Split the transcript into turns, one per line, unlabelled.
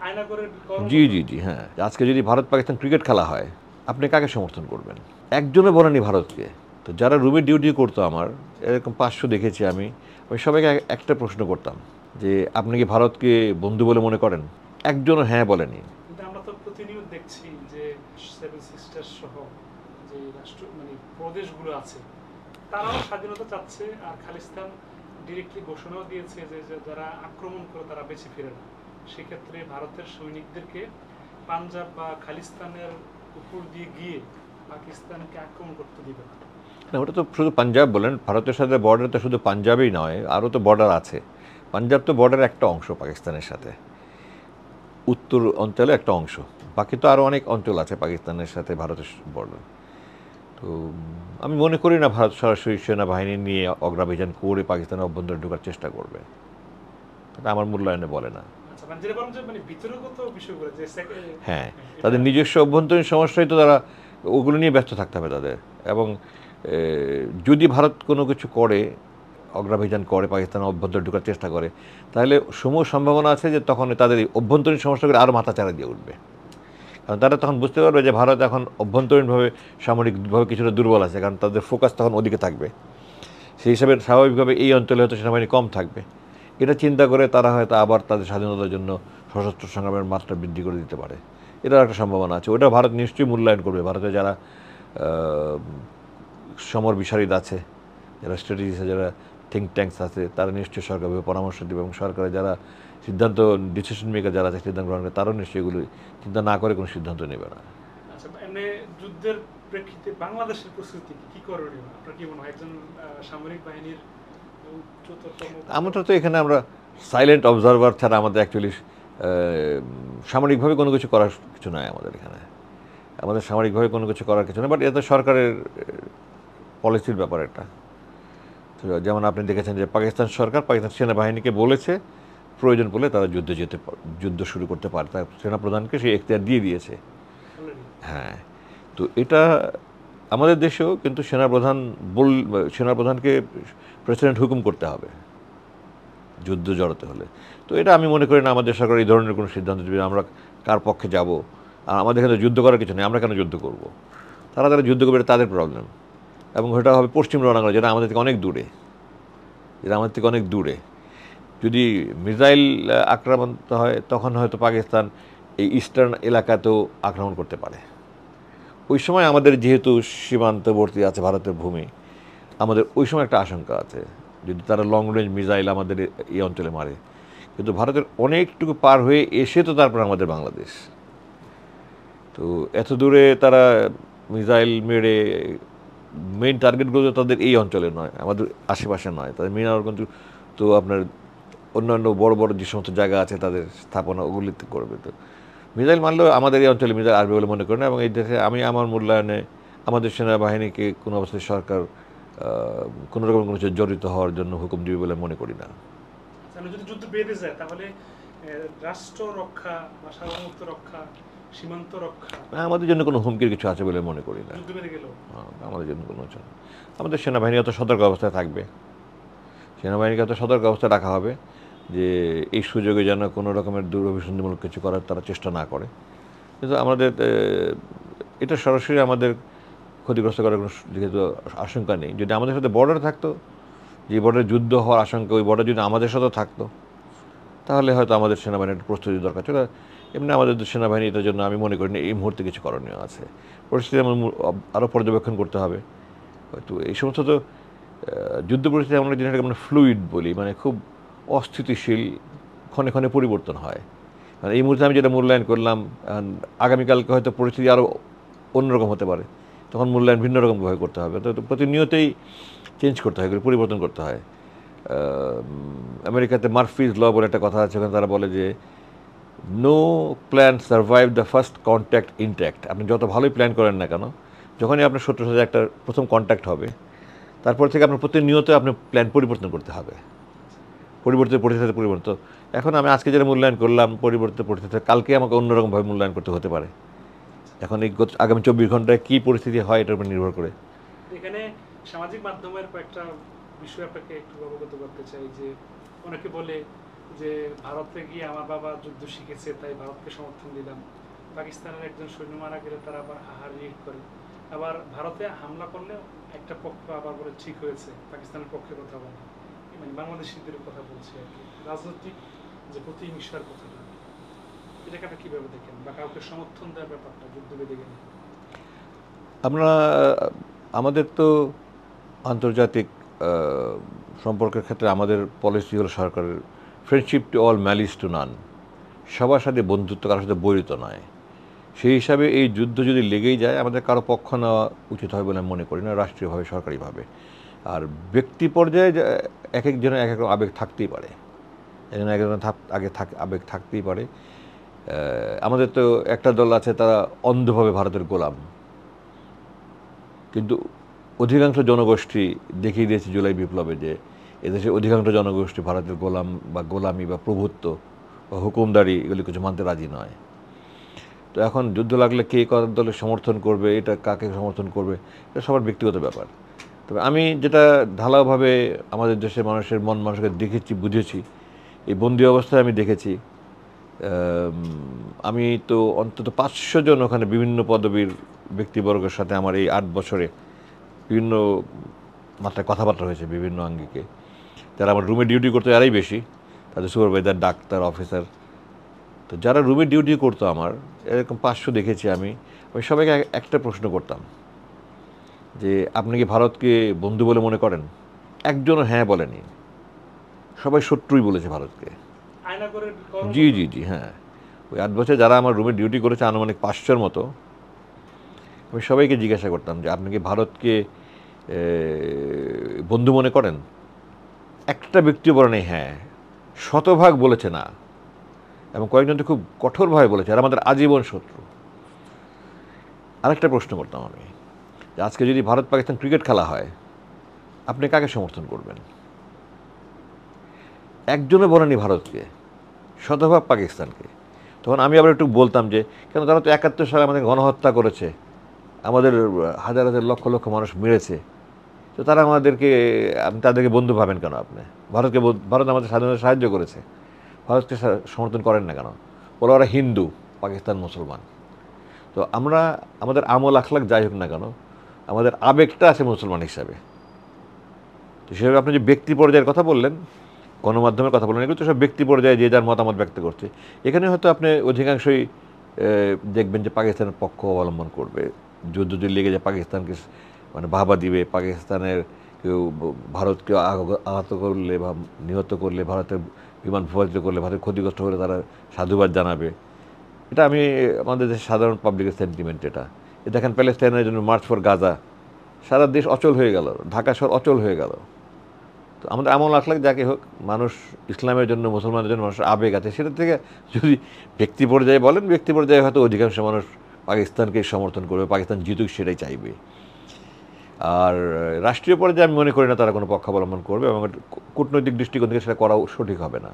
আয়না করে
জি জি জি, হ্যাঁ। আজকে যদি ভারত পাকিস্তান ক্রিকেট খেলা হয়, আপনি কাকে সমর্থন করবেন? একজনও বলেনি ভারতকে। তো যারা রুমে ডিউটি করতো আমার, এরকম ৫০০ দেখেছি আমি। আমি সবাইকে একটা প্রশ্ন করতাম যে, আপনি কি ভারতকে বন্ধু বলে মনে করেন? একজনও হ্যাঁ বলেনি।
কিন্তু আমরা তো প্রতিনিয়ত দেখছি যে সেভেন সিস্টার সহ যে রাষ্ট্র মানে প্রদেশগুলো আছে তারাও স্বাধীনতা চাচ্ছে, আর খালিস্তান ডিরেক্টলি ঘোষণাও দিয়েছে যে যারা আক্রমণ করে তারা বেঁচে ফিরে না। সেক্ষেত্রে ভারতের সৈনিকদেরকে পাঞ্জাব বা খালিস্তানের উপর দিয়ে গিয়ে পাকিস্তানকে আক্রমণ করতে দিবে না।
না, ওটা তো শুধু পাঞ্জাব বলেন, ভারতের সাথে বর্ডার তো শুধু পাঞ্জাবেই নয়, আরও তো বর্ডার আছে। পাঞ্জাব তো বর্ডারের একটা অংশ পাকিস্তানের সাথে, উত্তর অঞ্চলে একটা অংশ। বাকি তো আরও অনেক অঞ্চল আছে পাকিস্তানের সাথে ভারতের বর্ডার। তো আমি মনে করি না ভারত সরাসরি সেনাবাহিনী নিয়ে অগ্রাভিযান করে পাকিস্তানের অভ্যন্তরে ঢোকার চেষ্টা করবে। এটা আমার মূল্যায়নে বলে না।
আচ্ছা, মানে যেটা বলেন যে মানে বিতর্কগত বিষয়গুলো যে
হ্যাঁ,
এটা
তাদের নিজস্ব অভ্যন্তরীণ সমস্যাই তো তারা, ওগুলো নিয়ে ব্যস্ত থাকতে হবে তাদের। এবং যদি ভারত কোনো কিছু করে, অগ্রাভিযান করে, পাকিস্তানের অভ্যন্তরে ঢোকার চেষ্টা করে, তাহলে সমূহ সম্ভাবনা আছে যে তখন তাদের এই অভ্যন্তরীণ সমস্যাগুলো আরও মাথাচাড়া দিয়ে উঠবে। কারণ তারা তখন বুঝতে পারবে যে ভারত এখন অভ্যন্তরীণভাবে সামরিকভাবে কিছুটা দুর্বল আছে, কারণ তাদের ফোকাস তখন ওদিকে থাকবে। সেই হিসাবে স্বাভাবিকভাবে এই অঞ্চলে হয়তো সেনাবাহিনী কম থাকবে। এটা চিন্তা করে তারা হয়তো আবার তাদের স্বাধীনতার জন্য সশস্ত্র সংগ্রামের মাত্রা বৃদ্ধি করে দিতে পারে। এটার একটা সম্ভাবনা আছে। ওটা ভারত নিশ্চয়ই মূল্যায়ন করবে। ভারতে যারা সমর বিশারদ আছে, যারা স্ট্র্যাটেজিস্ট, যারা থিঙ্ক ট্যাঙ্কস আছে, তারা নিশ্চয়ই সরকারভাবে পরামর্শ দেবে, এবং সরকারের যারা সিদ্ধান্ত ডিসিশন মেকার যারা আছে সিদ্ধান্ত গ্রহণ করে, তারাও নিশ্চয়ই এগুলো চিন্তা না করে কোনো সিদ্ধান্ত নেবে না।
আচ্ছা, এমনি যুদ্ধের প্রেক্ষিতে বাংলাদেশের প্রস্তুতি কি করণীয় আপনার কি মনে হয় একজন সামরিক বাহিনীর উচ্চতম
আমরা তো এখানে আমরা সাইলেন্ট অবজারভার ছাড়া আমাদের অ্যাকচুয়ালি সামরিকভাবে কোনো কিছু করার কিছু নয় আমাদের এখানে। আমাদের সামরিকভাবে কোনো কিছু করার কিছু নয়, বাট এটা সরকারের পলিসির ব্যাপার একটা। তো যেমন আপনি দেখেছেন যে পাকিস্তান সরকার পাকিস্তান সেনাবাহিনীকে বলেছে প্রয়োজন পড়লে তারা যুদ্ধ শুরু করতে পারে, তার সেনাপ্রধানকে সেই এখতিয়ার দিয়ে দিয়েছে।
অলরেডি।
হ্যাঁ, তো এটা আমাদের দেশেও কিন্তু সেনাপ্রধানকে প্রেসিডেন্ট হুকুম করতে হবে যুদ্ধ জড়াতে হলে। তো এটা আমি মনে করি না আমাদের সরকার এই ধরনের কোনো সিদ্ধান্ত দেবে আমরা কার পক্ষে যাব। আর আমাদের এখানে যুদ্ধ করার কিছু নেই, আমরা কেন যুদ্ধ করব? তারা যারা যুদ্ধ করবে এটা তাদের প্রবলেম। এবং সেটা হবে পশ্চিম রণাঙ্গনে, যেটা আমাদের থেকে অনেক দূরে, যদি মিসাইল আক্রমণ হয় তখন হয়তো পাকিস্তান এই ইস্টার্ন এলাকাতেও আক্রমণ করতে পারে। ওই সময় আমাদের যেহেতু সীমান্তবর্তী আছে ভারতের ভূমি, আমাদের ওই সময় একটা আশঙ্কা আছে যদি তারা লং রেঞ্জ মিসাইল আমাদের এই অঞ্চলে মারে। কিন্তু ভারতের অনেকটুকু পার হয়ে এসে তো তারপর আমাদের বাংলাদেশ। তো এত দূরে তারা মিসাইল মেরে মেইন টার্গেটগুলো তাদের এই অঞ্চলে নয়, আমাদের আশেপাশে নয়, তাদের মেইন কিন্তু তো আপনার অন্যান্য বড় বড় যে সমস্ত জায়গা আছে তাদের স্থাপনা ওগুলিতে করবে। তো মিসাইল মারলেও আমাদের এই অঞ্চলে মিসাইল আসবে বলে মনে করি না, এবং এই দেশে আমি আমার মূল্যায়নে আমাদের সেনাবাহিনীকে কোনো অবস্থায় সরকার কোনো রকম কোনো কিছু জড়িত হওয়ার জন্য হুকুম দিবে বলে মনে করি না।
যদি যুদ্ধ বেড়ে যায় তাহলে রাষ্ট্র রক্ষা বা সার্বভৌমত্ব রক্ষা, সীমান্ত রক্ষা
আমাদের জন্য কোনো হুমকির কিছু আছে বলে মনে করি না।
যুদ্ধ বেড়ে গেল
আমাদের জন্য কোনো কিছু না। আমাদের সেনাবাহিনী অত সতর্ক অবস্থায় থাকবে, সেনাবাহিনীকে অত সতর্ক অবস্থায় রাখা হবে যে এই সুযোগে যেন কোনো রকমের দুরভিসন্ধিমূলক কিছু করার তারা চেষ্টা না করে। কিন্তু আমাদের এটা সরাসরি আমাদের ক্ষতিগ্রস্ত করার কোনো যেহেতু আশঙ্কা নেই। যদি আমাদের সাথে বর্ডার থাকতো, যে বর্ডারে যুদ্ধ হওয়ার আশঙ্কা, ওই বর্ডার যদি আমাদের সাথে থাকতো, তাহলে হয়তো আমাদের সেনাবাহিনীর একটা প্রস্তুতি দরকার ছিল। এমনি আমাদের সেনাবাহিনী এটার জন্য আমি মনে করি না এই মুহূর্তে কিছু করণীয় আছে। পরিস্থিতি আরও পর্যবেক্ষণ করতে হবে। হয়তো এই সমস্ত তো যুদ্ধ পরিস্থিতি এমন একটা জিনিস আমরা ফ্লুইড বলি, মানে খুব অস্থিতিশীল, ক্ষণে ক্ষণে পরিবর্তন হয়। মানে এই মুহূর্তে আমি যেটা মূল্যায়ন করলাম, আগামীকালকে হয়তো পরিস্থিতি আরও অন্যরকম হতে পারে, তখন মূল্যায়ন ভিন্ন রকমভাবে করতে হবে। তো প্রতিনিয়তই চেঞ্জ করতে হয়, পরিবর্তন করতে হয়। আমেরিকাতে মার্ফিজ ল বলে একটা কথা আছে, ওখানে তারা বলে যে no plan survive the first contact intact. আপনি যত ভালোই প্ল্যান করেন না কেন, যখনই আপনার শত্রুর সাথে একটা প্রথম কন্ট্যাক্ট হবে, তারপর থেকে আপনার প্রতিনিয়ত আপনি প্ল্যান পরিবর্তন করতে হবে। পরিবর্তিত পরিস্থিতি পরিবর্তন। এখন আমি আজকে যেটা মূল্যায়ন করলাম পরিবর্তিত পরিস্থিতি, কালকে আমাকে অন্যরকমভাবে মূল্যায়ন করতে হতে পারে। এখন এই আগামী 24 ঘন্টায় কী পরিস্থিতি হয় এটার উপর নির্ভর করে।
এখানে সামাজিক মাধ্যমের কয়েকটা বিষয় আপনাকে একটু অবগত করতে চাই যে অনেকে বলে যে ভারতে গিয়ে আমার বাবা যুদ্ধ শিখেছে তাই ভারতকে সমর্থন দিলাম, পাকিস্তানের একজন সৈন্য মারা গেলে তারা আবার হাহার করে, আবার ভারতে হামলা করলে একটা পক্ষ আবার বলে ঠিক হয়েছে, পাকিস্তানের পক্ষে কথা বলে, মানে বাংলাদেশিদের কথা বলছে আর কি, রাজনৈতিক যে প্রতিহিংসার কথাটা, এটাকে আপনি কিভাবে দেখেন, বা কাউকে সমর্থন দেওয়ার ব্যাপারটা যুদ্ধ বেঁধে গেলে?
আমরা আমাদের তো আন্তর্জাতিক সম্পর্কের ক্ষেত্রে আমাদের পলিসি হলো সরকারের friendship to all malice two নান, সবার সাথে বন্ধুত্ব, কারোর সাথে বৈরিত নয়। সেই হিসাবে এই যুদ্ধ যদি লেগেই যায় আমাদের কারো পক্ষ নেওয়া উচিত হয় বলে আমি মনে করি না, রাষ্ট্রীয়ভাবে সরকারিভাবে। আর ব্যক্তি পর্যায়ে এক একজনের এক এক আবেগ থাকতেই পারে, একজনের আবেগ থাকতেই পারে। আমাদের তো একটা দল আছে তারা অন্ধভাবে ভারতের গোলাম, কিন্তু অধিকাংশ জনগোষ্ঠী দেখিয়ে দিয়েছে জুলাই বিপ্লবে যে এদেশের অধিকাংশ জনগোষ্ঠী ভারতের গোলাম বা গোলামি বা প্রভুত্ব বা হুকুমদারি এগুলি কিছু মানতে রাজি নয়। তো এখন যুদ্ধ লাগলে কে কার দলের সমর্থন করবে, এটা কাকে সমর্থন করবে, এটা সবার ব্যক্তিগত ব্যাপার। তবে আমি যেটা ঢালাওভাবে আমাদের দেশের মানুষের মন মানুষকে দেখেছি, বুঝেছি, এই বন্দি অবস্থায় আমি দেখেছি। আমি তো অন্তত 500 জন ওখানে বিভিন্ন পদবীর ব্যক্তিবর্গের সাথে আমার এই 8 বছরে বিভিন্ন মাত্রায় কথাবার্তা হয়েছে, বিভিন্ন আঙ্গিকে। যারা আমার রুমে ডিউটি করতো এরাই বেশি, তাদের সুপারভাইজার, ডাক্তার, অফিসার। তো যারা রুমে ডিউটি করতো আমার এরকম 500 দেখেছি আমি সবাইকে একটা প্রশ্ন করতাম যে আপনি কি ভারতকে বন্ধু বলে মনে করেন? একজনও হ্যাঁ বলেনি, সবাই শত্রুই বলেছে ভারতকে। জি জি জি, হ্যাঁ। ওই 8 বছর যারা আমার রুমে ডিউটি করেছে আনুমানিক 500-র মতো, আমি সবাইকে জিজ্ঞাসা করতাম যে আপনি কি ভারতকে বন্ধু মনে করেন? একটা ব্যক্তিও বলে নেই হ্যাঁ, শতভাগ বলেছে না, এবং কয়েকজন তো খুব কঠোরভাবে বলেছে আর আমাদের আজীবন শত্রু। আরেকটা প্রশ্ন করতাম আমি যে আজকে যদি ভারত পাকিস্তান ক্রিকেট খেলা হয় আপনি কাকে সমর্থন করবেন? একজনও বলেনি ভারতকে, শতভাগ পাকিস্তানকে। তখন আমি আবার একটু বলতাম যে কেন, তারা তো 71 সালে আমাদের গণহত্যা করেছে, আমাদের হাজার হাজার লক্ষ লক্ষ মানুষ মেরেছে, তো তারা আমাদেরকে, আপনি তাদেরকে বন্ধু ভাবেন কেন? আপনি ভারত আমাদের স্বাধীনতা সাহায্য করেছে, ভারতকে সমর্থন করেন না কেন? বলে ওরা হিন্দু, পাকিস্তান মুসলমান। তো আমরা আমাদের আমল আখলাক যাই হোক না কেন, আমাদের আবেগটা আছে মুসলমান হিসাবে। তো সেভাবে আপনি যে ব্যক্তি পর্যায়ের কথা বললেন, গণমাধ্যমের কথা বললেন, এগুলো তো সব ব্যক্তি পর্যায়ে যে যার মতামত ব্যক্ত করছে। এখানে হয়তো আপনি অধিকাংশই দেখবেন যে পাকিস্তানের পক্ষ অবলম্বন করবে, যুদ্ধ যদি লেগে যায় পাকিস্তানকে মানে বাহবা দিবে, পাকিস্তানের কেউ ভারতকে আহত করলে বা নিহত করলে, ভারতের বিমান ভূপাতিত করলে, ভারতের ক্ষতিগ্রস্ত হলে তারা সাধুবাদ জানাবে। এটা আমি আমাদের দেশের সাধারণ পাবলিকের সেন্টিমেন্ট। এটা দেখেন প্যালেস্টাইনের জন্য মার্চ ফর গাজা, সারা দেশ অচল হয়ে গেল, ঢাকা শহর অচল হয়ে গেল। তো আমাদের আমল আখলাক যাকে হোক, মানুষ ইসলামের জন্য, মুসলমানদের জন্য মানুষের আবেগ আছে, সেটা থেকে যদি ব্যক্তি পর্যায়ে বলেন, ব্যক্তি পর্যায়ে হয়তো অধিকাংশ মানুষ পাকিস্তানকে সমর্থন করবে, পাকিস্তান জিতুক সেটাই চাইবে। আর রাষ্ট্রীয় পর্যায়ে আমি মনে করি না তারা কোনো পক্ষ অবলম্বন করবে, এবং কূটনৈতিক দৃষ্টিকোণ থেকে সেটা করাও সঠিক হবে না।